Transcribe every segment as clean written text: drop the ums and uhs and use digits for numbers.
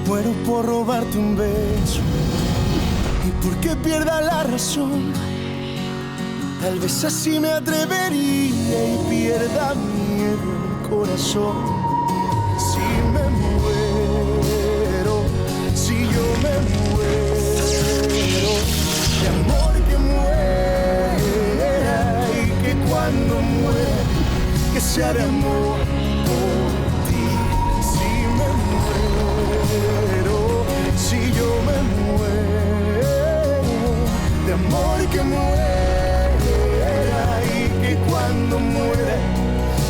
Muero por robarte un beso y porque pierda la razón. Tal vez así me atrevería y pierda miedo el corazón. Si me muero, si yo me muero, de amor que muera y que cuando muera, que sea de amor por ti. Si me muero, si yo me muero, de amor que muera y que cuando muera,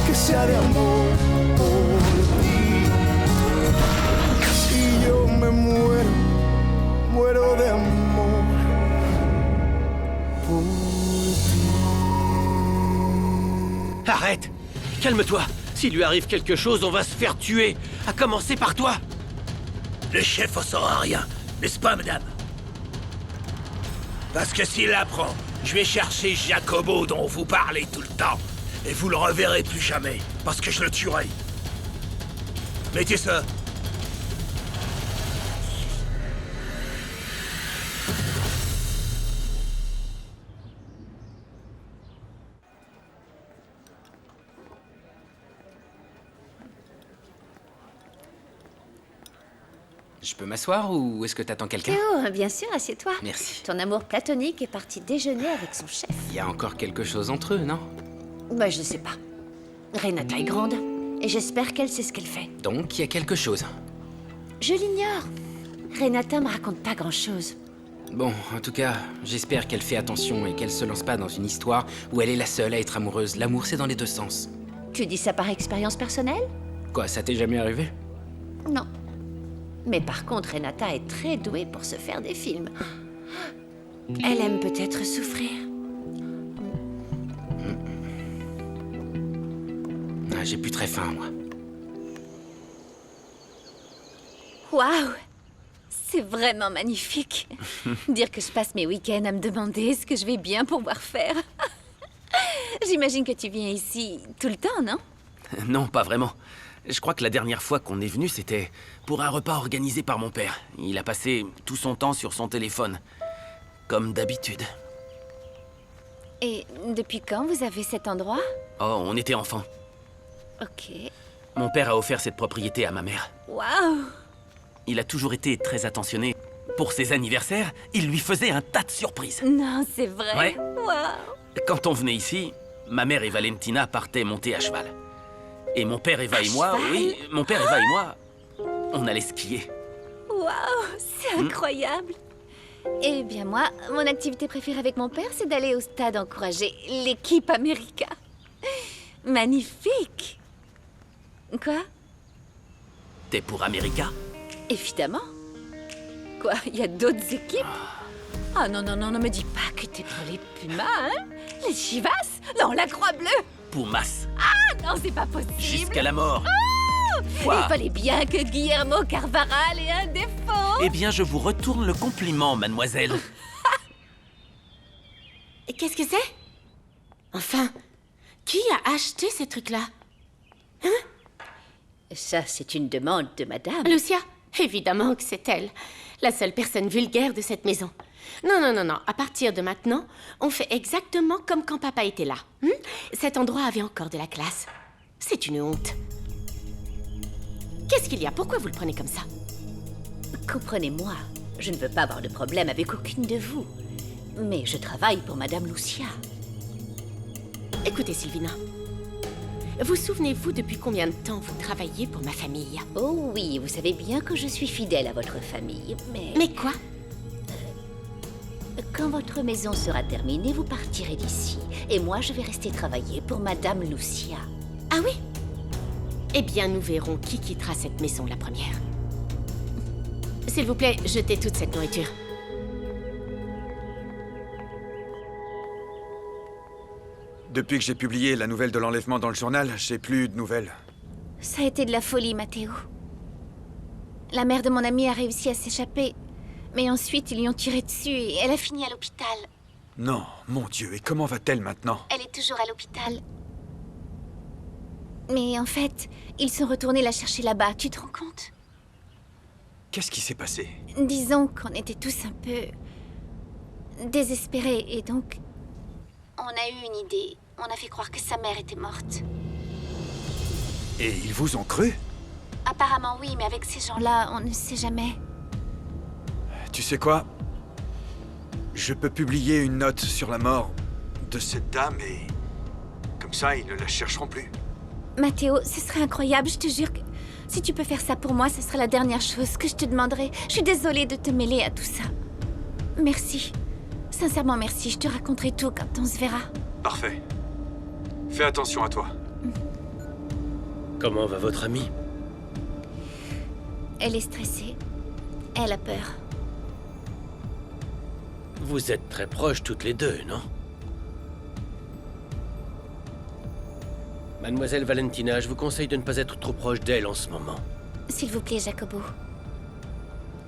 que sea de amor por ti. Si yo me muero, muero de amor por ti. Arrête! Calme-toi. S'il lui arrive quelque chose, on va se faire tuer. À commencer par toi. Le chef en saura rien, n'est-ce pas, madame? Parce que s'il l'apprend, je vais chercher Jacobo dont vous parlez tout le temps. Et vous le reverrez plus jamais, parce que je le tuerai. Mettez ça. Je peux m'asseoir ou est-ce que t'attends quelqu'un? Théo, bien sûr, assieds-toi. Merci. Ton amour platonique est parti déjeuner avec son chef. Il y a encore quelque chose entre eux, non? Bah, je sais pas. Renata est grande, et j'espère qu'elle sait ce qu'elle fait. Donc, il y a quelque chose. Je l'ignore. Renata me raconte pas grand-chose. Bon, en tout cas, j'espère qu'elle fait attention et qu'elle se lance pas dans une histoire où elle est la seule à être amoureuse. L'amour, c'est dans les deux sens. Tu dis ça par expérience personnelle? Quoi, ça t'est jamais arrivé? Non. Mais par contre, Renata est très douée pour se faire des films. Elle aime peut-être souffrir. Ah, j'ai plus très faim, moi. Waouh! C'est vraiment magnifique. Dire que je passe mes week-ends à me demander ce que je vais bien pouvoir faire. J'imagine que tu viens ici tout le temps, non? Non, pas vraiment. Je crois que la dernière fois qu'on est venu, c'était pour un repas organisé par mon père. Il a passé tout son temps sur son téléphone. Comme d'habitude. Et depuis quand vous avez cet endroit? Oh, on était enfants. Ok. Mon père a offert cette propriété à ma mère. Waouh! Il a toujours été très attentionné. Pour ses anniversaires, il lui faisait un tas de surprises. Non, c'est vrai. Ouais. Waouh! Quand on venait ici, ma mère et Valentina partaient monter à cheval. Et mon père Eva et moi, cheval? oui, mon père Eva et moi, on allait skier. Waouh! C'est incroyable! Eh bien moi, mon activité préférée avec mon père, c'est d'aller au stade encourager l'équipe America. Magnifique! Quoi? T'es pour America? Évidemment. Quoi? Il y a d'autres équipes? Ah non, non, non, ne me dis pas que t'es pour les Pumas, hein? Les Chivas? Non, la Croix-Bleue! Pumas. Ah non, c'est pas possible! Jusqu'à la mort. Il fallait bien que Guillermo Carvaral ait un défaut! Eh bien, je vous retourne le compliment, mademoiselle. Et qu'est-ce que c'est? Enfin, qui a acheté ces trucs-là? Ça, c'est une demande de madame. Lucia? Évidemment que c'est elle. La seule personne vulgaire de cette maison. Non, non, non, non. À partir de maintenant, on fait exactement comme quand papa était là. Cet endroit avait encore de la classe. C'est une honte. Qu'est-ce qu'il y a? Pourquoi vous le prenez comme ça? Comprenez-moi, je ne veux pas avoir de problème avec aucune de vous. Mais je travaille pour madame Lucia. Écoutez, Sylvina. Vous souvenez-vous depuis combien de temps vous travaillez pour ma famille? Oh oui, vous savez bien que je suis fidèle à votre famille, mais... Mais quoi? Quand votre maison sera terminée, vous partirez d'ici. Et moi, je vais rester travailler pour madame Lucia. Ah oui? Eh bien, nous verrons qui quittera cette maison la première. S'il vous plaît, jetez toute cette nourriture. Depuis que j'ai publié la nouvelle de l'enlèvement dans le journal, j'ai plus de nouvelles. Ça a été de la folie, Matteo. La mère de mon ami a réussi à s'échapper. Mais ensuite, ils lui ont tiré dessus et elle a fini à l'hôpital. Non, mon Dieu, et comment va-t-elle maintenant? Elle est toujours à l'hôpital. Mais en fait, ils sont retournés la chercher là-bas, tu te rends compte? Qu'est-ce qui s'est passé? Disons qu'on était tous un peu désespérés et donc on a eu une idée. On a fait croire que sa mère était morte. Et ils vous ont cru? Apparemment oui, mais avec ces gens-là, on ne sait jamais. Tu sais quoi? Je peux publier une note sur la mort de cette dame et... comme ça, ils ne la chercheront plus. Mathéo, ce serait incroyable, je te jure que... Si tu peux faire ça pour moi, ce sera la dernière chose que je te demanderai. Je suis désolée de te mêler à tout ça. Merci. Sincèrement, merci. Je te raconterai tout quand on se verra. Parfait. Fais attention à toi. Comment va votre amie? Elle est stressée. Elle a peur. Vous êtes très proches toutes les deux, non? Mademoiselle Valentina, je vous conseille de ne pas être trop proche d'elle en ce moment. S'il vous plaît, Jacobo.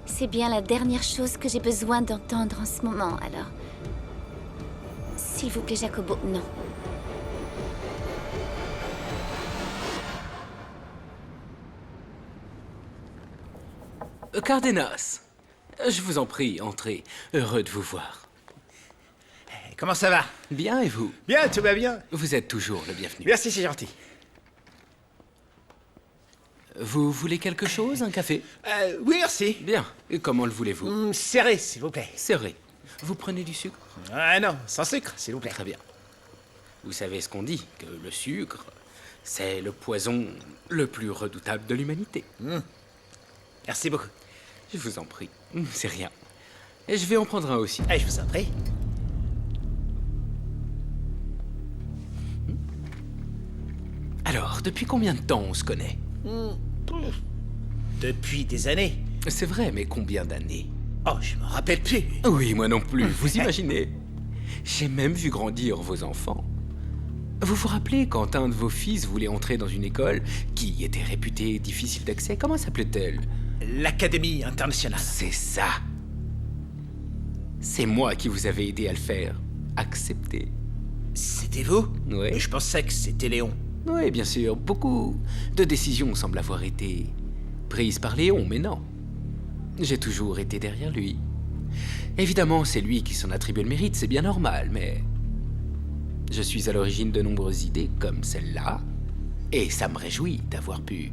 C'est bien la dernière chose que j'ai besoin d'entendre en ce moment, alors... S'il vous plaît, Jacobo, non. Cardenas, je vous en prie, entrez. Heureux de vous voir. Comment ça va? Bien, et vous? Bien, tout va bien. Vous êtes toujours le bienvenu. Merci, c'est gentil. Vous voulez quelque chose, un café? Oui, merci. Bien. Et comment le voulez-vous? Serré, s'il vous plaît. Serré. Vous prenez du sucre? Ah non, sans sucre, s'il vous plaît. Très bien. Vous savez ce qu'on dit, que le sucre, c'est le poison le plus redoutable de l'humanité. Merci beaucoup. Je vous en prie. C'est rien. Et je vais en prendre un aussi. Je vous en prie. Alors, depuis combien de temps on se connaît? Depuis des années. C'est vrai, mais combien d'années? Oh, je m'en rappelle plus. Oui, moi non plus, vous imaginez? J'ai même vu grandir vos enfants. Vous vous rappelez quand un de vos fils voulait entrer dans une école qui était réputée difficile d'accès? Comment s'appelait-elle? L'Académie internationale. C'est ça. C'est moi qui vous avais aidé à le faire. Accepter. C'était vous? Oui. Je pensais que c'était Léon. Oui, bien sûr. Beaucoup de décisions semblent avoir été prises par Léon, mais non. J'ai toujours été derrière lui. Évidemment, c'est lui qui s'en attribue le mérite, c'est bien normal, mais... Je suis à l'origine de nombreuses idées comme celle-là, et ça me réjouit d'avoir pu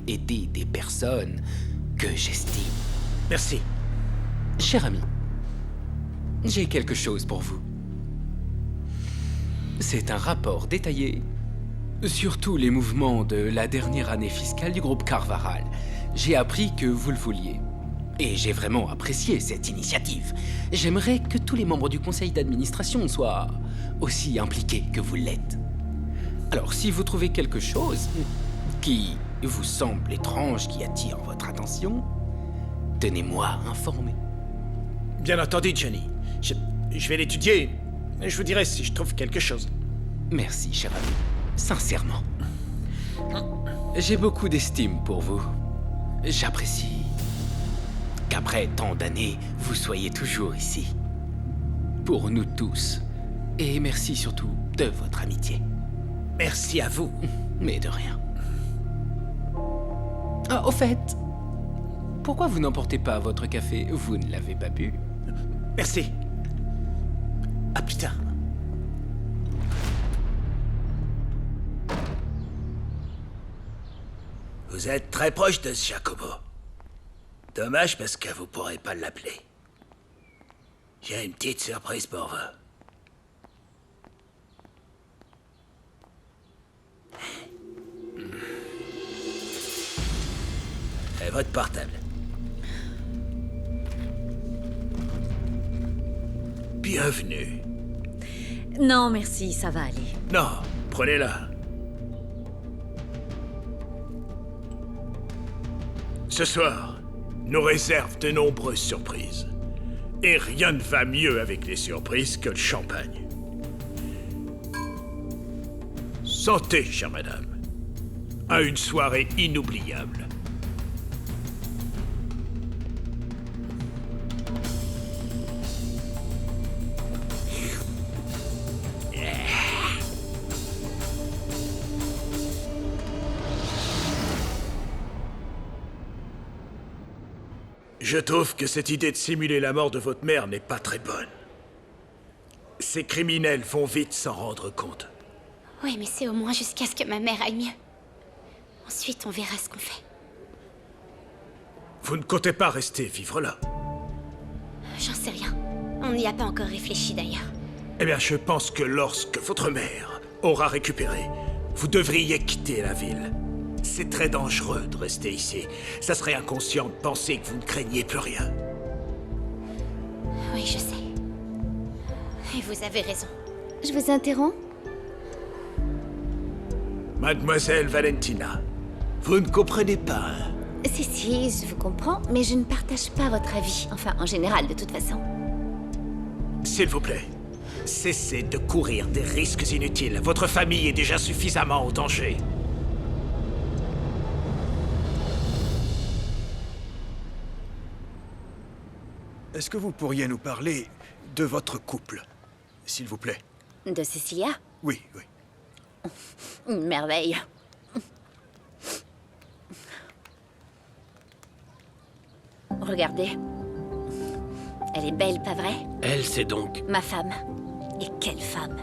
aider des personnes que j'estime. Merci. Cher ami, j'ai quelque chose pour vous. C'est un rapport détaillé sur tous les mouvements de la dernière année fiscale du groupe Carvaral. J'ai appris que vous le vouliez. Et j'ai vraiment apprécié cette initiative. J'aimerais que tous les membres du conseil d'administration soient aussi impliqués que vous l'êtes. Alors, si vous trouvez quelque chose qui vous semble étrange, qui attire votre attention, tenez-moi informé. Bien entendu, Johnny. Je vais l'étudier. Je vous dirai si je trouve quelque chose. Merci, cher ami. Sincèrement. J'ai beaucoup d'estime pour vous. J'apprécie qu'après tant d'années, vous soyez toujours ici. Pour nous tous. Et merci surtout de votre amitié. Merci à vous. Mais de rien. Ah, au fait, pourquoi vous n'emportez pas votre café? Vous ne l'avez pas bu? Merci. À plus tard. Vous êtes très proche de ce Jacobo. Dommage parce que vous pourrez pas l'appeler. J'ai une petite surprise pour vous. Et votre portable. Bienvenue. Non, merci, ça va aller. Non, prenez-la. Ce soir, nous réserve de nombreuses surprises. Et rien ne va mieux avec les surprises que le champagne. Santé, chère madame. À une soirée inoubliable. Je trouve que cette idée de simuler la mort de votre mère n'est pas très bonne. Ces criminels vont vite s'en rendre compte. Oui, mais c'est au moins jusqu'à ce que ma mère aille mieux. Ensuite, on verra ce qu'on fait. Vous ne comptez pas rester vivre là. J'en sais rien. On n'y a pas encore réfléchi d'ailleurs. Eh bien, je pense que lorsque votre mère aura récupéré, vous devriez quitter la ville. C'est très dangereux de rester ici. Ça serait inconscient de penser que vous ne craignez plus rien. Oui, je sais. Et vous avez raison. Je vous interromps? Mademoiselle Valentina, vous ne comprenez pas, hein? Si, je vous comprends, mais je ne partage pas votre avis. Enfin, en général, de toute façon. S'il vous plaît, cessez de courir des risques inutiles. Votre famille est déjà suffisamment en danger. Est-ce que vous pourriez nous parler de votre couple, s'il vous plaît? De Cecilia? Oui, oui. Une merveille. Regardez. Elle est belle, pas vrai? Elle, c'est donc... Ma femme. Et quelle femme?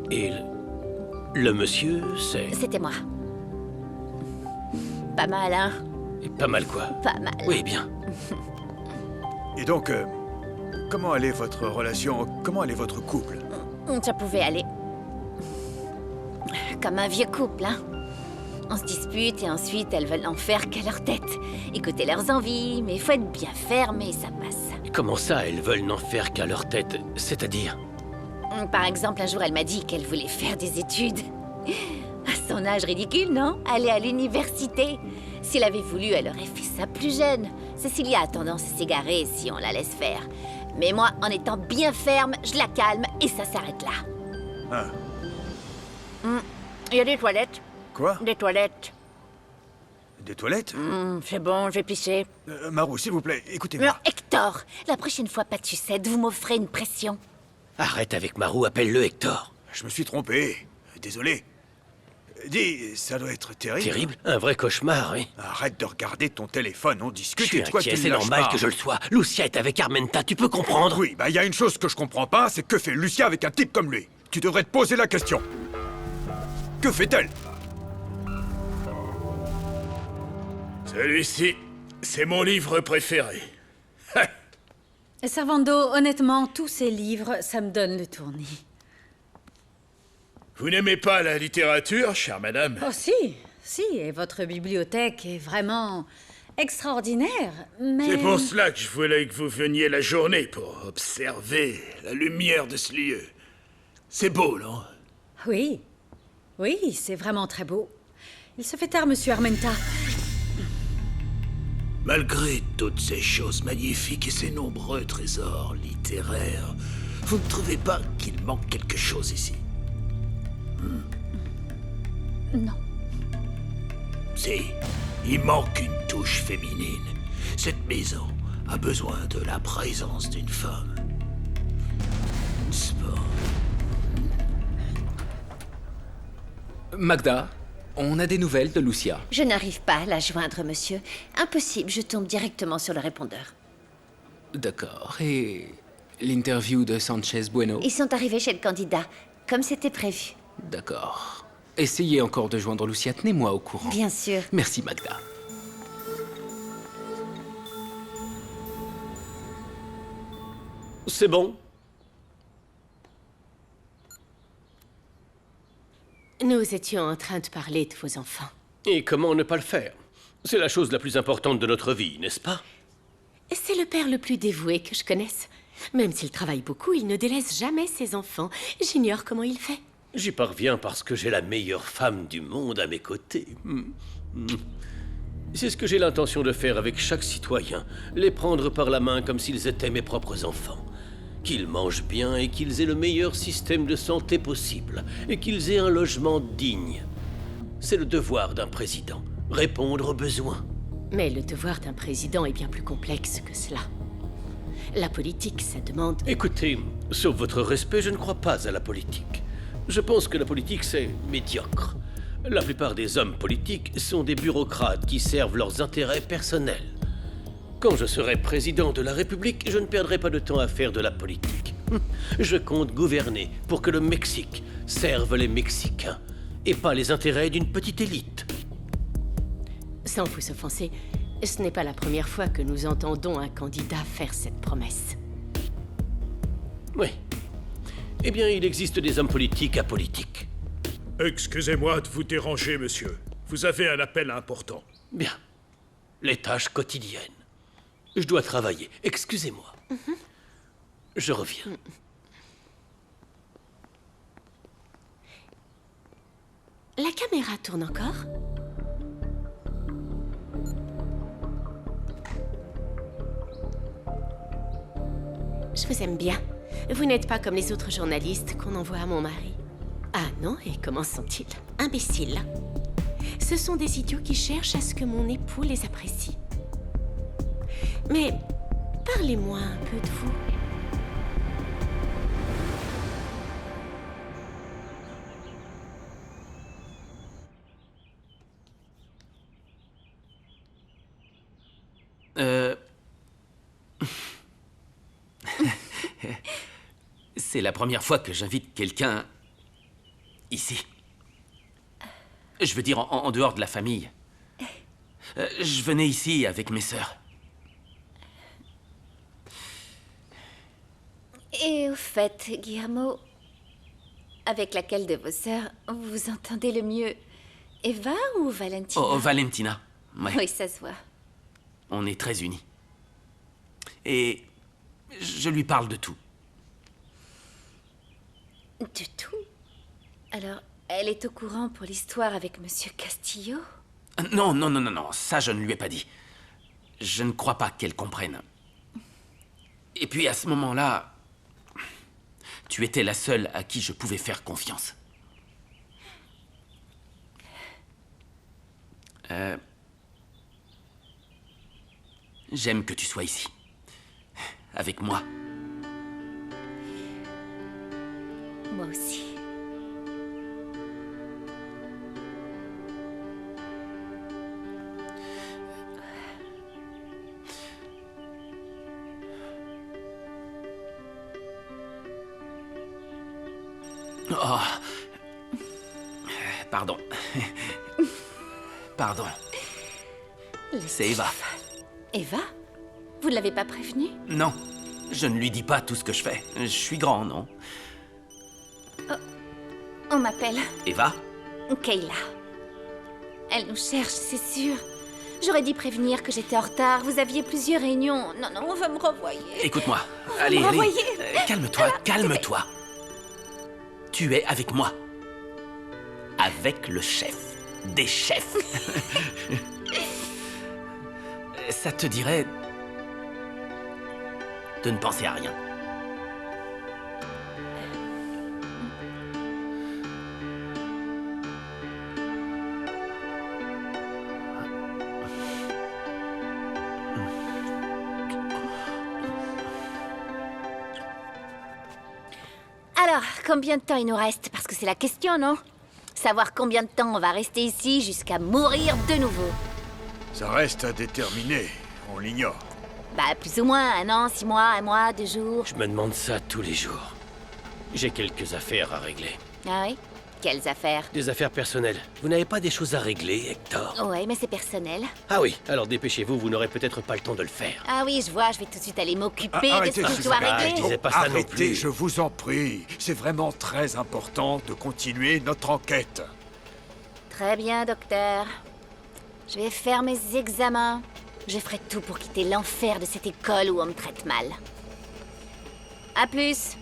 Et le monsieur, c'est... C'était moi. Pas mal, hein? Et pas mal quoi? Pas mal. Oui, bien. Et donc, comment allait votre relation? Comment allait votre couple? Ça pouvait aller. Comme un vieux couple, hein? On se dispute et ensuite elles veulent en faire qu'à leur tête. Écoutez leurs envies, mais faut être bien ferme et ça passe. Comment ça, elles veulent n'en faire qu'à leur tête? C'est-à-dire? Par exemple, un jour elle m'a dit qu'elle voulait faire des études. À son âge ridicule, non? Aller à l'université. S'il avait voulu, elle aurait fait ça plus jeune. Cecilia a tendance à s'égarer si on la laisse faire. Mais moi, en étant bien ferme, je la calme et ça s'arrête là. Ah. Il y a des toilettes. Quoi? Des toilettes. Des toilettes? C'est bon, je vais pisser. Marou, s'il vous plaît, écoutez-moi. Alors, Hector, la prochaine fois, pas de sucette, vous m'offrez une pression. Arrête avec Marou, appelle-le Hector. Je me suis trompé. Désolé. Dis, ça doit être terrible. Terrible? Un vrai cauchemar, oui. Arrête de regarder ton téléphone, on Je discute suis et toi tu inquiet, ne c'est lâches normal pas. que je le sois. Lucia est avec Armenta, tu peux comprendre? Oui, bah il y a une chose que je comprends pas, c'est que fait Lucia avec un type comme lui? Tu devrais te poser la question. Que fait-elle? Celui-ci, c'est mon livre préféré. Servando, honnêtement, tous ces livres, ça me donne le tournis. Vous n'aimez pas la littérature, chère madame? Oh si, et votre bibliothèque est vraiment extraordinaire, mais... C'est pour cela que je voulais que vous veniez la journée pour observer la lumière de ce lieu. C'est beau, non? Oui, c'est vraiment très beau. Il se fait tard, monsieur Armenta. Malgré toutes ces choses magnifiques et ces nombreux trésors littéraires, vous ne trouvez pas qu'il manque quelque chose ici? Non. Si, il manque une touche féminine. Cette maison a besoin de la présence d'une femme. N'est-ce pas? Magda, on a des nouvelles de Lucia. Je n'arrive pas à la joindre, monsieur. Impossible, je tombe directement sur le répondeur. D'accord. Et l'interview de Sanchez Bueno? Ils sont arrivés chez le candidat, comme c'était prévu. D'accord. Essayez encore de joindre Lucia, tenez-moi au courant. Bien sûr. Merci, Magda. C'est bon. Nous étions en train de parler de vos enfants. Et comment ne pas le faire? C'est la chose la plus importante de notre vie, n'est-ce pas? C'est le père le plus dévoué que je connaisse. Même s'il travaille beaucoup, il ne délaisse jamais ses enfants. J'ignore comment il fait. J'y parviens parce que j'ai la meilleure femme du monde à mes côtés. C'est ce que j'ai l'intention de faire avec chaque citoyen. Les prendre par la main comme s'ils étaient mes propres enfants. Qu'ils mangent bien et qu'ils aient le meilleur système de santé possible. Et qu'ils aient un logement digne. C'est le devoir d'un président. Répondre aux besoins. Mais le devoir d'un président est bien plus complexe que cela. La politique, ça demande... Écoutez, sauf votre respect, je ne crois pas à la politique. Je pense que la politique, c'est médiocre. La plupart des hommes politiques sont des bureaucrates qui servent leurs intérêts personnels. Quand je serai président de la République, je ne perdrai pas de temps à faire de la politique. Je compte gouverner pour que le Mexique serve les Mexicains et pas les intérêts d'une petite élite. Sans vous offenser, ce n'est pas la première fois que nous entendons un candidat faire cette promesse. Oui. Eh bien, il existe des hommes politiques apolitiques. Excusez-moi de vous déranger, monsieur. Vous avez un appel important. Bien. Les tâches quotidiennes. Je dois travailler. Excusez-moi. Je reviens. La caméra tourne encore? Je vous aime bien. Vous n'êtes pas comme les autres journalistes qu'on envoie à mon mari. Ah non, et comment sont-ils? Imbéciles. Ce sont des idiots qui cherchent à ce que mon époux les apprécie. Mais parlez-moi un peu de vous. C'est la première fois que j'invite quelqu'un ici. Je veux dire, en dehors de la famille. Je venais ici avec mes sœurs. Et au fait, Guillermo, avec laquelle de vos sœurs vous vous entendez le mieux? Eva ou Valentina? Oh, Valentina. Ouais. Oui, ça se voit. On est très unis. Et je lui parle de tout. Du tout? Alors, elle est au courant pour l'histoire avec Monsieur Castillo? Non, non, non, non, non, ça je ne lui ai pas dit. Je ne crois pas qu'elle comprenne. Et puis à ce moment-là, tu étais la seule à qui je pouvais faire confiance. J'aime que tu sois ici. Avec moi. Moi aussi. Oh. Pardon. Pardon. C'est Eva. Eva? Vous ne l'avez pas prévenue? Non, je ne lui dis pas tout ce que je fais. Je suis grand, non? On m'appelle Eva? Kayla. Elle nous cherche, c'est sûr. J'aurais dû prévenir que j'étais en retard. Vous aviez plusieurs réunions. Non, non, on va me renvoyer. Écoute-moi. On va Allez, me allez. renvoyer. Calme-toi, calme-toi. Tu es avec moi. Avec le chef des chefs. Ça te dirait de ne penser à rien. Alors, combien de temps il nous reste? Parce que c'est la question, non? Savoir combien de temps on va rester ici jusqu'à mourir de nouveau. Ça reste à déterminer, on l'ignore. Bah, plus ou moins, 1 an, 6 mois, 1 mois, 2 jours. Je me demande ça tous les jours. J'ai quelques affaires à régler. Ah oui? Quelles affaires? Des affaires personnelles. Vous n'avez pas des choses à régler, Hector? Ouais, mais c'est personnel. Ah oui, alors dépêchez-vous, vous n'aurez peut-être pas le temps de le faire. Ah oui, je vois, je vais tout de suite aller m'occuper de Arrêtez, ce que je s'il dois vous plaît. régler. Je disais pas ça non Arrêtez, plus. je vous en prie. C'est vraiment très important de continuer notre enquête. Très bien, docteur. Je vais faire mes examens. Je ferai tout pour quitter l'enfer de cette école où on me traite mal. À plus.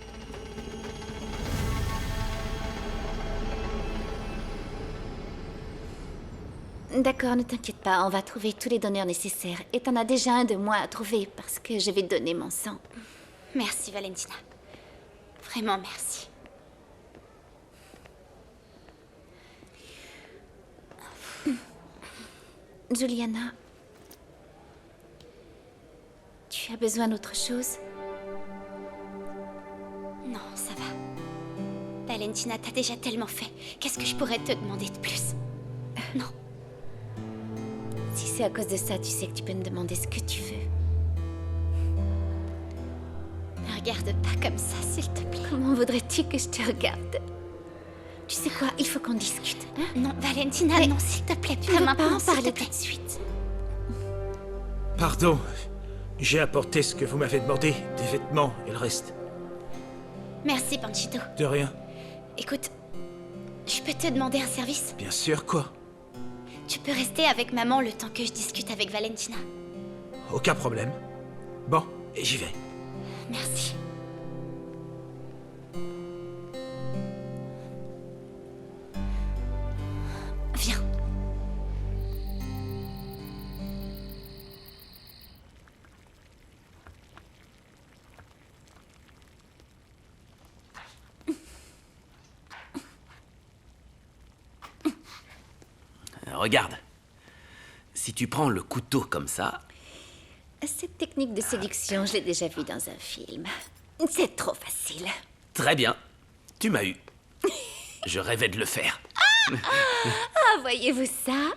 D'accord, ne t'inquiète pas, on va trouver tous les donneurs nécessaires. Et t'en as déjà un de moi à trouver, parce que je vais donner mon sang. Merci, Valentina. Vraiment merci. Juliana, tu as besoin d'autre chose? Non, ça va. Valentina, t'as déjà tellement fait. Qu'est-ce que je pourrais te demander de plus? Non. Si c'est à cause de ça, tu sais que tu peux me demander ce que tu veux. regarde pas comme ça, s'il te plaît. Comment voudrais-tu que je te regarde? Tu sais quoi, il faut qu'on discute. Hein? Non, Valentina, Mais non, s'il te plaît, tu pas veux pas maintenant, en s'il parler te plaît. tout de suite? Pardon. J'ai apporté ce que vous m'avez demandé, des vêtements et le reste. Merci, Panchito. De rien. Écoute, je peux te demander un service? Bien sûr, quoi? Tu peux rester avec maman le temps que je discute avec Valentina. Aucun problème. Bon, et j'y vais. Merci. Viens. Regarde. Si tu prends le couteau comme ça, Cette technique de séduction, je l'ai déjà vue dans un film. C'est trop facile. très bien. Tu m'as eu. Je rêvais de le faire. Ah, voyez-vous ça?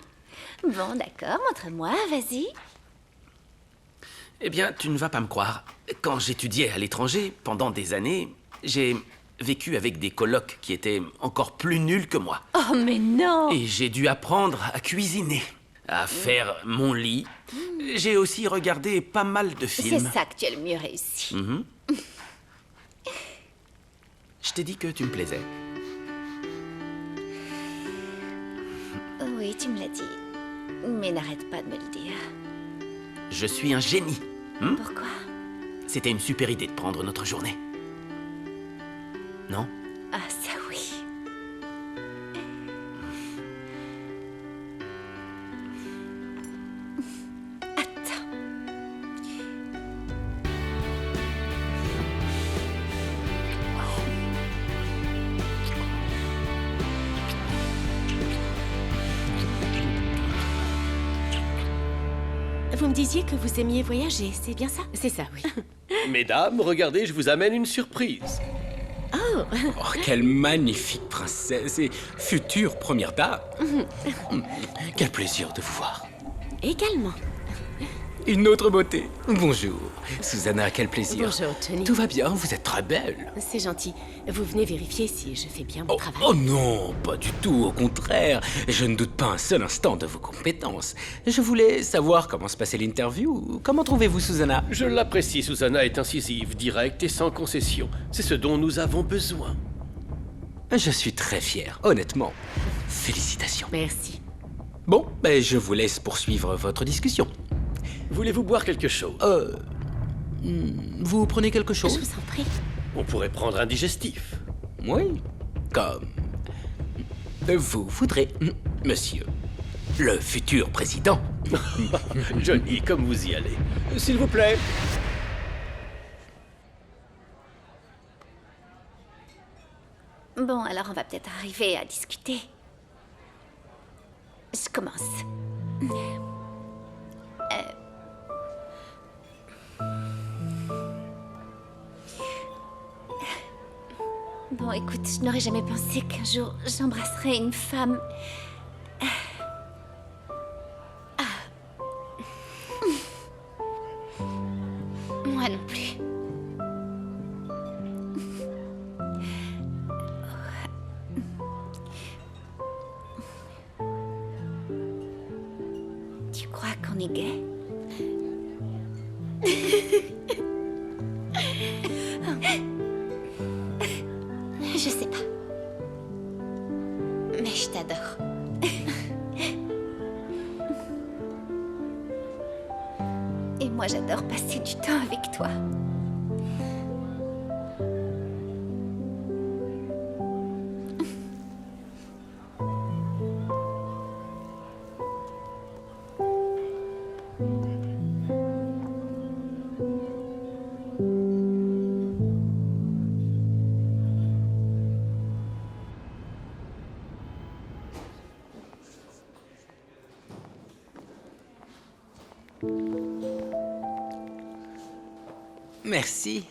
Bon, d'accord, montre-moi, vas-y. Eh bien, tu ne vas pas me croire. Quand j'étudiais à l'étranger, pendant des années, j'ai vécu avec des colocs qui étaient encore plus nuls que moi. Oh, mais non! Et j'ai dû apprendre à cuisiner, à faire mon lit. J'ai aussi regardé pas mal de C'est films. ça que tu as le mieux réussi. Je t'ai dit que tu me plaisais. Oui, tu me l'as dit. Mais n'arrête pas de me le dire. Je suis un génie. Pourquoi? C'était une super idée de prendre notre journée. Non? Ah, ça oui. Attends. Vous me disiez que vous aimiez voyager, c'est bien ça? C'est ça, oui. Mesdames, regardez, je vous amène une surprise. Oh, quelle magnifique princesse et future première dame. Quel plaisir de vous voir. Également. Une autre beauté. Bonjour. Susanna, quel plaisir. Bonjour, Tony. Tout va bien, vous êtes très belle. C'est gentil. Vous venez vérifier si je fais bien mon travail. Oh non, pas du tout, au contraire. Je ne doute pas un seul instant de vos compétences. Je voulais savoir comment se passait l'interview. Comment trouvez-vous Susanna? Je l'apprécie, Susanna est incisive, directe et sans concession. C'est ce dont nous avons besoin. Je suis très fier, honnêtement. Félicitations. Merci. Bon, je vous laisse poursuivre votre discussion. Voulez-vous boire quelque chose? Vous prenez quelque Je chose? vous en prie. On pourrait prendre un digestif. Oui, comme vous voudrez, monsieur. Le futur président. Johnny, comme vous y allez. S'il vous plaît. Bon, alors on va peut-être arriver à discuter. Je commence. Bon, écoute, je n'aurais jamais pensé qu'un jour j'embrasserais une femme. Moi non plus. Tu crois qu'on est gay? Je sais pas. Mais je t'adore. Et moi, j'adore passer du temps avec toi. Merci.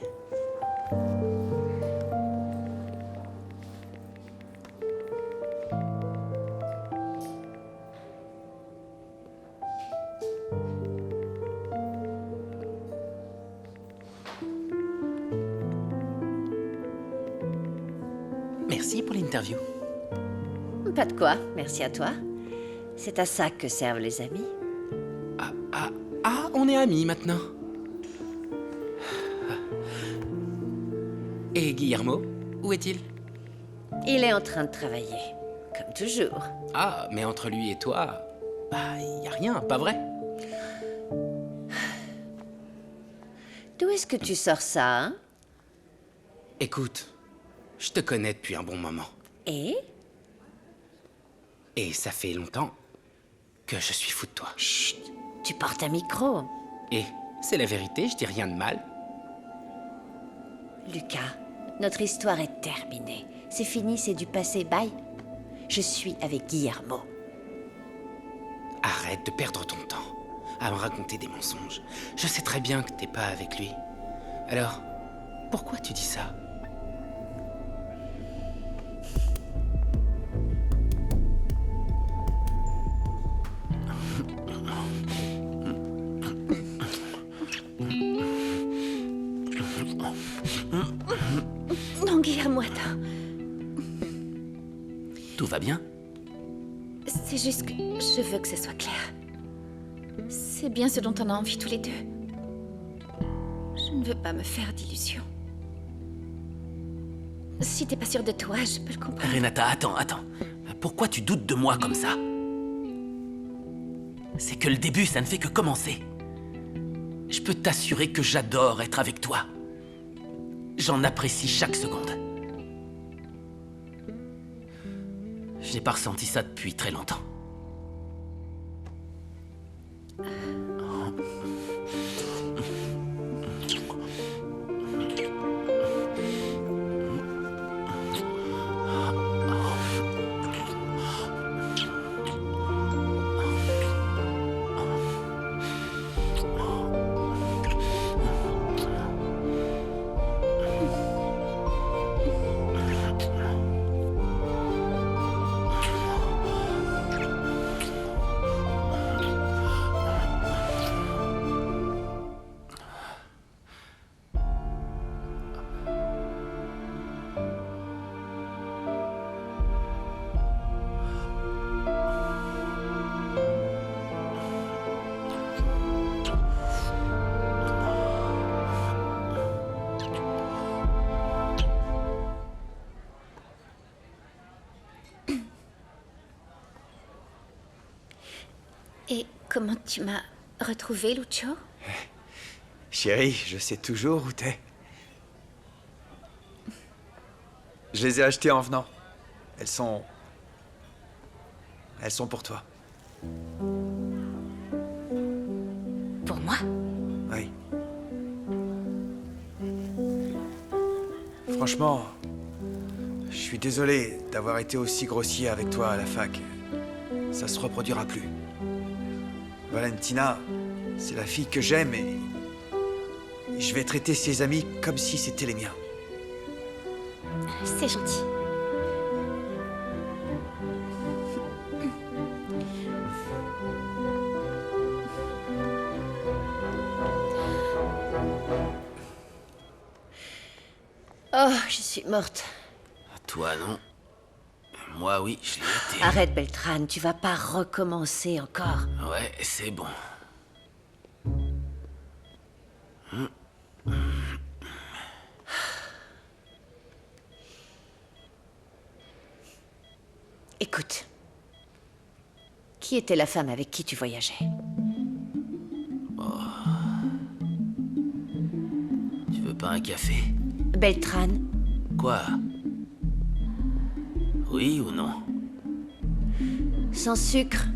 l'interview. Pas de quoi, merci à toi. C'est à ça que servent les amis. Ah, on est amis maintenant. Et Guillermo, où est-il? Il est en train de travailler, comme toujours. Ah, mais entre lui et toi, y a rien, pas vrai? D'où est-ce que tu sors ça, hein? Écoute, je te connais depuis un bon moment. Et ça fait longtemps que je suis fou de toi. Chut, tu portes un micro. Et c'est la vérité, je dis rien de mal. Lucas, notre histoire est terminée. C'est fini, c'est du passé, bye. Je suis avec Guillermo. Arrête de perdre ton temps à me raconter des mensonges. Je sais très bien que t'es pas avec lui. Alors, pourquoi tu dis ça? Non, Guillermo, attends. Tout va bien? C'est juste que je veux que ce soit clair. C'est bien ce dont on a envie tous les deux. Je ne veux pas me faire d'illusions. Si t'es pas sûre de toi, je peux le comprendre. Renata, attends. Pourquoi tu doutes de moi comme ça? C'est que le début, ça ne fait que commencer. Je peux t'assurer que j'adore être avec toi. J'en apprécie chaque seconde. Je n'ai pas ressenti ça depuis très longtemps. Et comment tu m'as retrouvé, Lucio? Chérie, je sais toujours où t'es. Je les ai achetées en venant. Elles sont pour toi. Pour moi? Oui. Franchement, je suis désolé d'avoir été aussi grossier avec toi à la fac. Ça se reproduira plus. Valentina, c'est la fille que j'aime et je vais traiter ses amis comme si c'était les miens. C'est gentil. Oh, je suis morte. Toi, non. Moi, oui, je l'ai été. Arrête, Beltrán, tu vas pas recommencer encore. Ouais, c'est bon. Écoute. Qui était la femme avec qui tu voyageais? Tu veux pas un café? Beltrán. Quoi? Oui ou non? Sans sucre.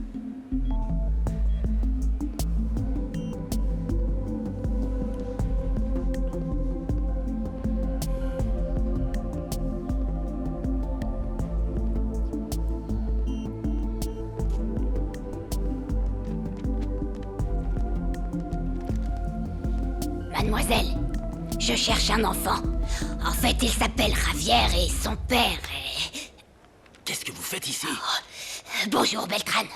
Mademoiselle, je cherche un enfant. En fait, il s'appelle Javier et son père est... Qu'est-ce que vous faites ici? Bonjour, Beltrán.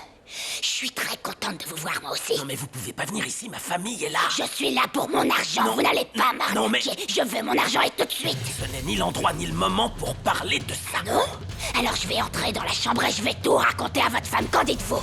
Je suis très contente de vous voir, moi aussi. Non, mais vous pouvez pas venir ici, ma famille est là. Je suis là pour mon argent, Non. vous n'allez pas m'arrêter. Non, mais- Je veux mon argent et tout de suite. Ce n'est ni l'endroit ni le moment pour parler de ça. Non? Alors je vais entrer dans la chambre et je vais tout raconter à votre femme. Qu'en dites-vous?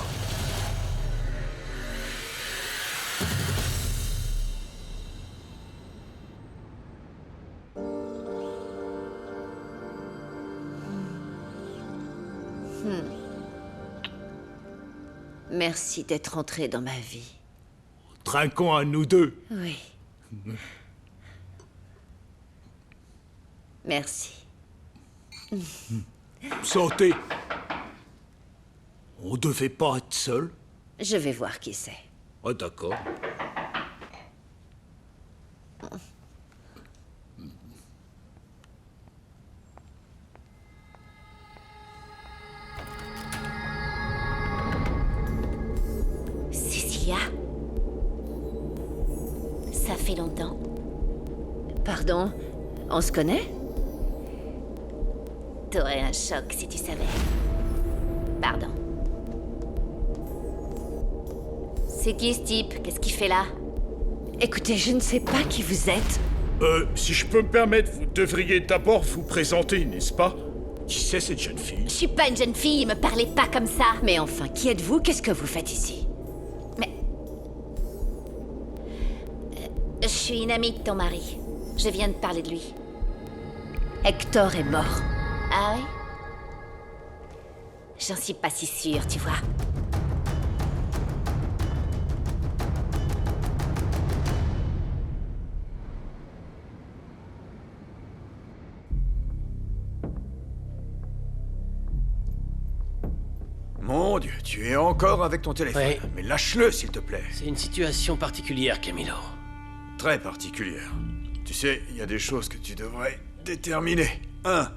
Merci d'être entré dans ma vie. Trinquons à nous deux. Oui. Merci. Santé. On devait pas être seul. Je vais voir qui c'est. Ah, d'accord. Cecilia? Ça fait longtemps. Pardon, on se connaît? T'aurais un choc si tu savais. Pardon. C'est qui ce type? Qu'est-ce qu'il fait là? Écoutez, je ne sais pas qui vous êtes. Si je peux me permettre, vous devriez d'abord vous présenter, n'est-ce pas? Qui c'est cette jeune fille? Je suis pas une jeune fille, me parlez pas comme ça. Mais enfin, qui êtes-vous? Qu'est-ce que vous faites ici? Mais... je suis une amie de ton mari. Je viens de parler de lui. Hector est mort. Ah oui? J'en suis pas si sûre, tu vois. Mon Dieu, tu es encore avec ton téléphone. Ouais. Mais lâche-le, s'il te plaît. C'est une situation particulière, Camilo. Très particulière. Tu sais, il y a des choses que tu devrais déterminer. 1.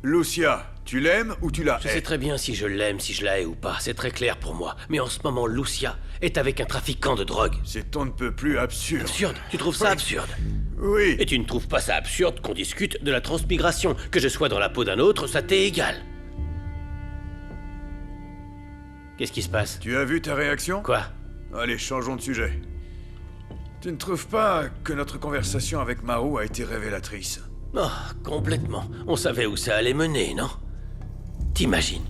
Lucia, tu l'aimes ou tu la Je hais? sais très bien si je l'aime, si je la hais ou pas. C'est très clair pour moi. Mais en ce moment, Lucia est avec un trafiquant de drogue. C'est on ne peut plus absurde. Absurde? Tu trouves ça absurde? Oui. Et tu ne trouves pas ça absurde qu'on discute de la transmigration? Que je sois dans la peau d'un autre, ça t'est égal. Qu'est-ce qui se passe? Tu as vu ta réaction? Quoi? Allez, changeons de sujet. Tu ne trouves pas que notre conversation avec Maru a été révélatrice? Oh, complètement. On savait où ça allait mener, non? T'imagines?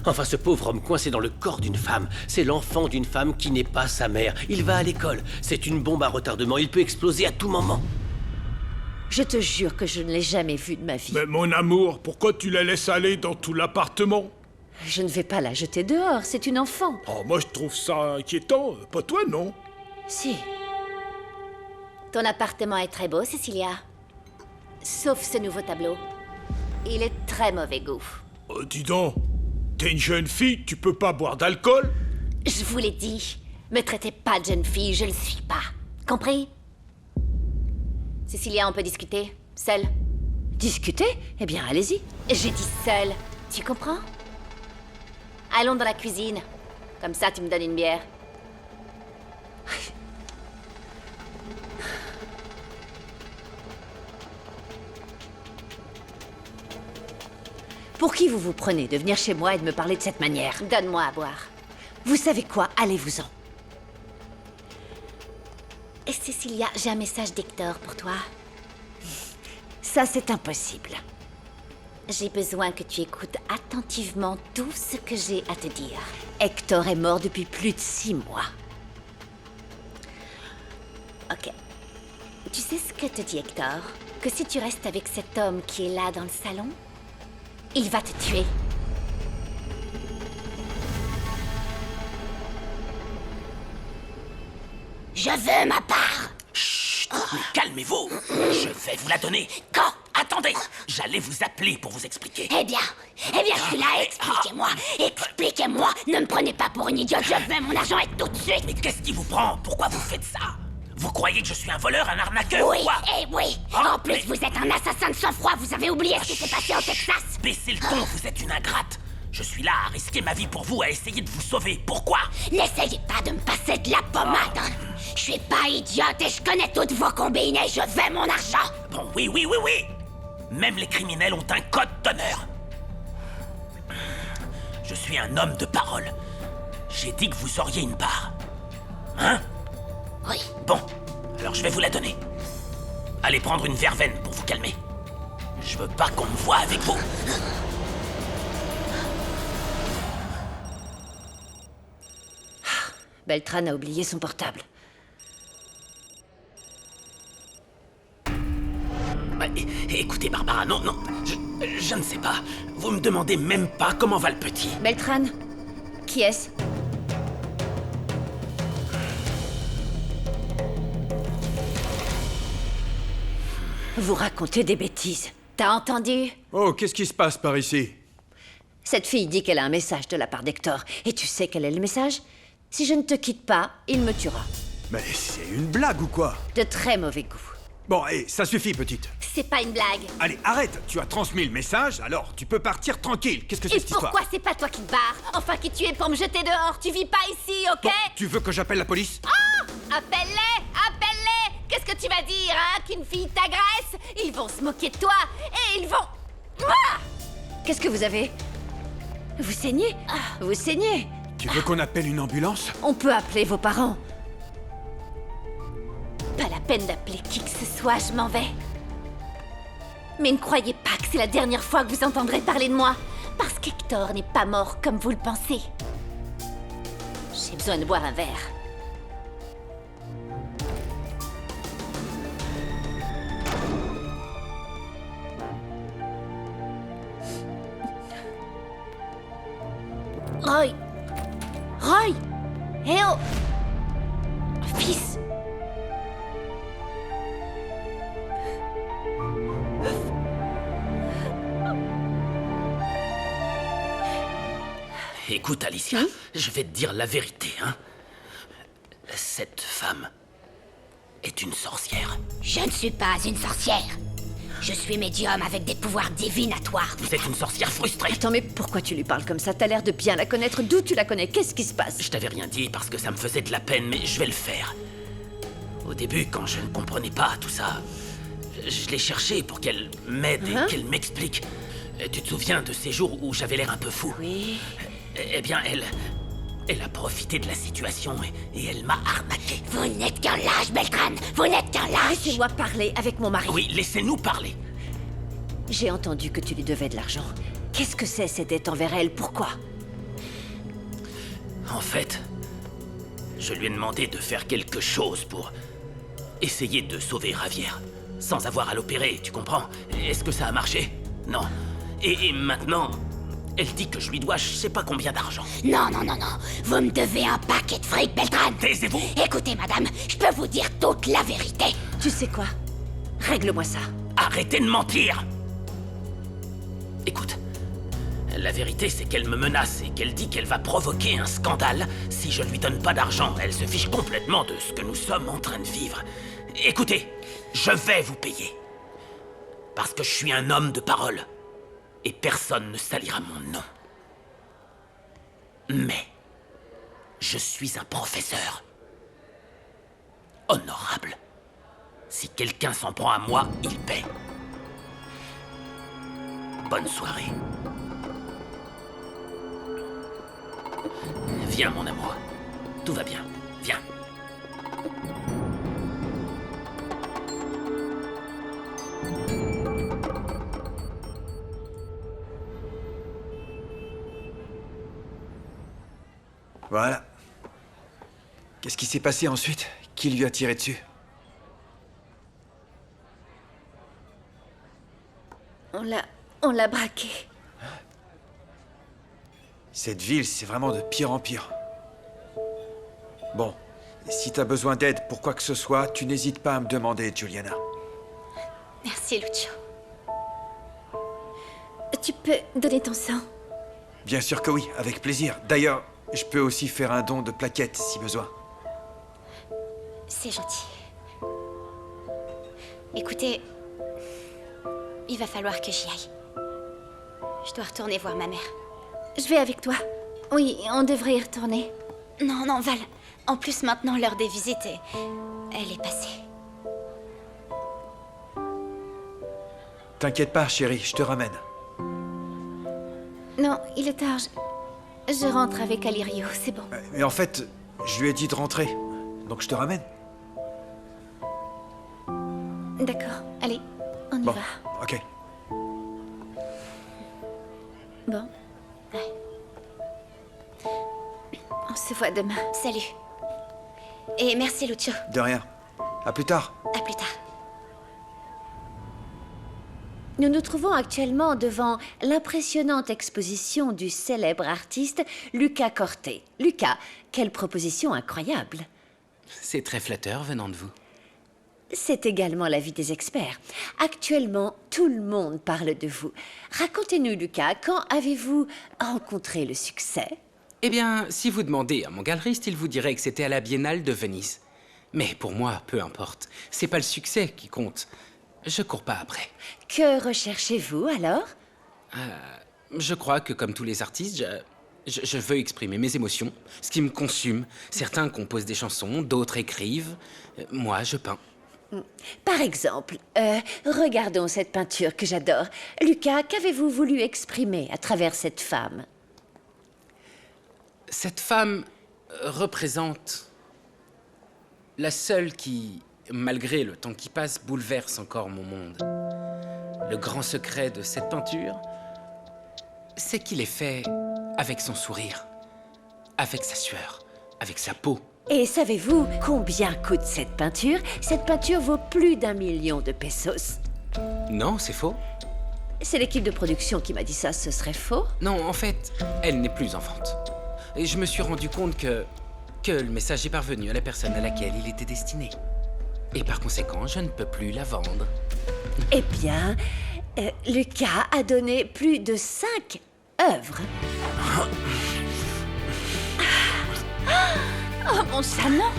Enfin, ce pauvre homme coincé dans le corps d'une femme, c'est l'enfant d'une femme qui n'est pas sa mère. Il va à l'école. C'est une bombe à retardement. Il peut exploser à tout moment. Je te jure que je ne l'ai jamais vu de ma vie. Mais mon amour, pourquoi tu la laisses aller dans tout l'appartement? Je ne vais pas la jeter dehors, c'est une enfant. Oh, moi je trouve ça inquiétant. Pas toi, non? Si. Ton appartement est très beau, Cecilia. Sauf ce nouveau tableau. Il est très mauvais goût. Oh, dis donc, t'es une jeune fille, tu peux pas boire d'alcool? Je vous l'ai dit. Me traitez pas de jeune fille, je le suis pas. Compris? Cecilia, on peut discuter? Seule? Discuter? Eh bien, allez-y. J'ai dit seule. Tu comprends? Allons dans la cuisine. Comme ça, tu me donnes une bière. Pour qui vous vous prenez de venir chez moi et de me parler de cette manière? Donne-moi à boire. Vous savez quoi? Allez-vous-en. Et Cecilia, j'ai un message d'Hector pour toi. Ça, c'est impossible. J'ai besoin que tu écoutes attentivement tout ce que j'ai à te dire. Hector est mort depuis plus de 6 mois. Ok. Tu sais ce que te dit Hector? Que si tu restes avec cet homme qui est là dans le salon, il va te tuer. Je veux ma part. Chut, mais calmez-vous. Je vais vous la donner. Quand? Attendez, j'allais vous appeler pour vous expliquer. Eh bien, je suis là, expliquez-moi. Expliquez-moi. Ne me prenez pas pour une idiote, je veux mon argent et tout de suite. Mais qu'est-ce qui vous prend? Pourquoi vous faites ça? Vous croyez que je suis un voleur, un arnaqueur? Oui, quoi? oui. Ah, En plus, mais- vous êtes un assassin de sang-froid. Vous avez oublié ce qui s'est passé au Texas. Baissez le ton, vous êtes une ingrate. Je suis là à risquer ma vie pour vous, à essayer de vous sauver. Pourquoi? N'essayez pas de me passer de la pommade. Je suis pas idiote et je connais toutes vos combines et je veux mon argent. Bon, oui. Même les criminels ont un code d'honneur. Je suis un homme de parole. J'ai dit que vous auriez une part. Hein? Oui. Bon, alors je vais vous la donner. Allez prendre une verveine pour vous calmer. Je veux pas qu'on me voie avec vous. Beltran a oublié son portable. Écoutez, Barbara, non, je ne sais pas. Vous me demandez même pas comment va le petit. Beltran, qui est-ce? Vous racontez des bêtises. T'as entendu? Oh, qu'est-ce qui se passe par ici? Cette fille dit qu'elle a un message de la part d'Hector. Et tu sais quel est le message? Si je ne te quitte pas, il me tuera. Mais c'est une blague ou quoi? De très mauvais goût. Bon, hé, ça suffit, petite. C'est pas une blague. Allez, arrête. Tu as transmis le message, alors tu peux partir tranquille. Qu'est-ce que c'est Et cette histoire? pourquoi c'est pas toi qui te barres? Enfin, qui tu es pour me jeter dehors? Tu vis pas ici, ok? Bon, tu veux que j'appelle la police? Oh! Appelle-les! Appelle-les! Qu'est-ce que tu vas dire, hein? Qu'une fille t'agresse? Ils vont se moquer de toi et ils vont... Ah! Qu'est-ce que vous avez? Vous saignez? Vous saignez? Tu veux qu'on appelle une ambulance? On peut appeler vos parents. Pas la peine d'appeler qui que ce soit, je m'en vais. Mais ne croyez pas que c'est la dernière fois que vous entendrez parler de moi. Parce qu'Hector n'est pas mort comme vous le pensez. J'ai besoin de boire un verre. Roy! Roy! Eh oh! Fils! Écoute, Alicia, je vais te dire la vérité, hein. Cette femme est une sorcière. Je ne suis pas une sorcière. Je suis médium avec des pouvoirs divinatoires. Vous êtes une sorcière frustrée. Attends, mais pourquoi tu lui parles comme ça? T'as l'air de bien la connaître. D'où tu la connais? Qu'est-ce qui se passe? Je t'avais rien dit parce que ça me faisait de la peine, mais je vais le faire. Au début, quand je ne comprenais pas tout ça, je l'ai cherchée pour qu'elle m'aide et qu'elle m'explique. Tu te souviens de ces jours où j'avais l'air un peu fou? Oui. Eh bien, elle a profité de la situation et elle m'a arnaqué. Vous n'êtes qu'un lâche, Beltran. Vous n'êtes qu'un lâche. Laissez-moi parler avec mon mari. Oui, laissez-nous parler. J'ai entendu que tu lui devais de l'argent. Qu'est-ce que c'est ces dettes envers elle? Pourquoi? En fait, je lui ai demandé de faire quelque chose pour essayer de sauver Ravière. Sans avoir à l'opérer, tu comprends? Est-ce que ça a marché? Non. Et maintenant, elle dit que je lui dois je sais pas combien d'argent. Non. Vous me devez un paquet de fric, Beltran. Taisez-vous. Écoutez, madame, je peux vous dire toute la vérité. Tu sais quoi? Règle-moi ça. Arrêtez de mentir. Écoute, la vérité c'est qu'elle me menace et qu'elle dit qu'elle va provoquer un scandale si je lui donne pas d'argent. Elle se fiche complètement de ce que nous sommes en train de vivre. Écoutez, je vais vous payer. Parce que je suis un homme de parole. Et personne ne salira mon nom. Mais, je suis un professeur. Honorable. Si quelqu'un s'en prend à moi, il paie. Bonne soirée. Viens, mon amour. Tout va bien. Viens. Voilà. Qu'est-ce qui s'est passé ensuite? Qui lui a tiré dessus? On l'a braqué. Cette ville, c'est vraiment de pire en pire. Bon, si t'as besoin d'aide pour quoi que ce soit, tu n'hésites pas à me demander, Juliana. Merci, Lucio. Tu peux donner ton sang? Bien sûr que oui, avec plaisir. D'ailleurs, je peux aussi faire un don de plaquettes si besoin. C'est gentil. Écoutez, il va falloir que j'y aille. Je dois retourner voir ma mère. Je vais avec toi. Oui, on devrait y retourner. Non, Val. En plus, maintenant, l'heure des visites elle est passée. T'inquiète pas, chérie, je te ramène. Non, il est tard. Je rentre avec Alirio, c'est bon. Mais en fait, je lui ai dit de rentrer. Donc je te ramène. D'accord, allez, on y Bon, va. ok. Bon. Ouais. On se voit demain. Salut. Et merci, Lucio. De rien. À plus tard. À plus tard. Nous nous trouvons actuellement devant l'impressionnante exposition du célèbre artiste Luca Corte. Luca, quelle proposition incroyable! C'est très flatteur venant de vous. C'est également l'avis des experts. Actuellement, tout le monde parle de vous. Racontez-nous, Luca, quand avez-vous rencontré le succès? Eh bien, si vous demandez à mon galeriste, il vous dirait que c'était à la Biennale de Venise. Mais pour moi, peu importe. C'est pas le succès qui compte. Je cours pas après. Que recherchez-vous alors? Je crois que comme tous les artistes, je veux exprimer mes émotions, ce qui me consume. Certains composent des chansons, d'autres écrivent. Moi, je peins. Par exemple, regardons cette peinture que j'adore. Lucas, qu'avez-vous voulu exprimer à travers cette femme? Cette femme représente la seule qui, malgré le temps qui passe, bouleverse encore mon monde. Le grand secret de cette peinture, c'est qu'il est fait avec son sourire, avec sa sueur, avec sa peau. Et savez-vous combien coûte cette peinture? Cette peinture vaut plus d'1 million de pesos. Non, c'est faux. C'est l'équipe de production qui m'a dit ça, ce serait faux? Non, en fait, elle n'est plus en vente. Et je me suis rendu compte que le message est parvenu à la personne à laquelle il était destiné. Et par conséquent, je ne peux plus la vendre. Eh bien, Lucas a donné plus de 5 œuvres. Oh, mon chat, non!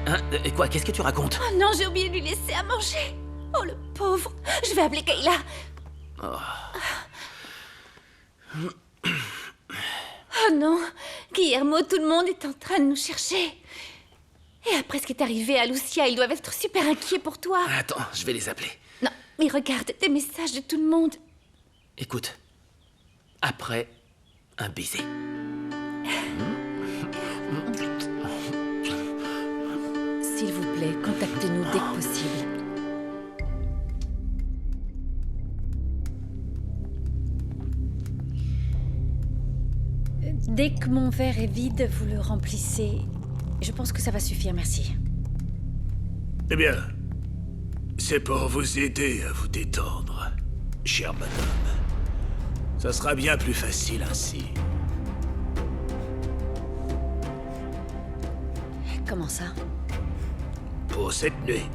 Hein? Quoi? Qu'est-ce que tu racontes? Oh non, j'ai oublié de lui laisser à manger. Oh, le pauvre. Je vais appeler Kayla. Oh non, Guillermo, tout le monde est en train de nous chercher. Et après ce qui est arrivé à Lucia, ils doivent être super inquiets pour toi. Attends, je vais les appeler. Non, mais regarde des messages de tout le monde. Écoute, après un baiser. S'il vous plaît, contactez-nous dès que possible. Dès que mon verre est vide, vous le remplissez. Je pense que ça va suffire, merci. Eh bien, c'est pour vous aider à vous détendre, chère madame. Ça sera bien plus facile ainsi. Comment ça? Pour cette nuit.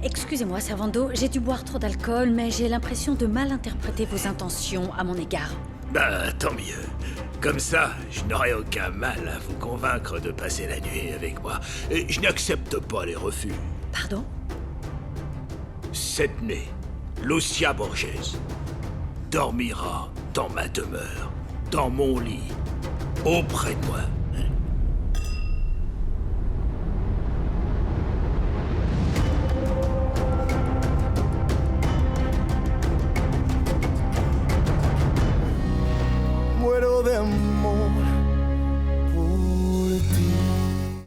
Excusez-moi, Servando, j'ai dû boire trop d'alcool, mais j'ai l'impression de mal interpréter vos intentions à mon égard. Ben, tant mieux. Comme ça, je n'aurai aucun mal à vous convaincre de passer la nuit avec moi. Et je n'accepte pas les refus. Pardon? Cette nuit, Lucia Borges dormira dans ma demeure, dans mon lit, auprès de moi.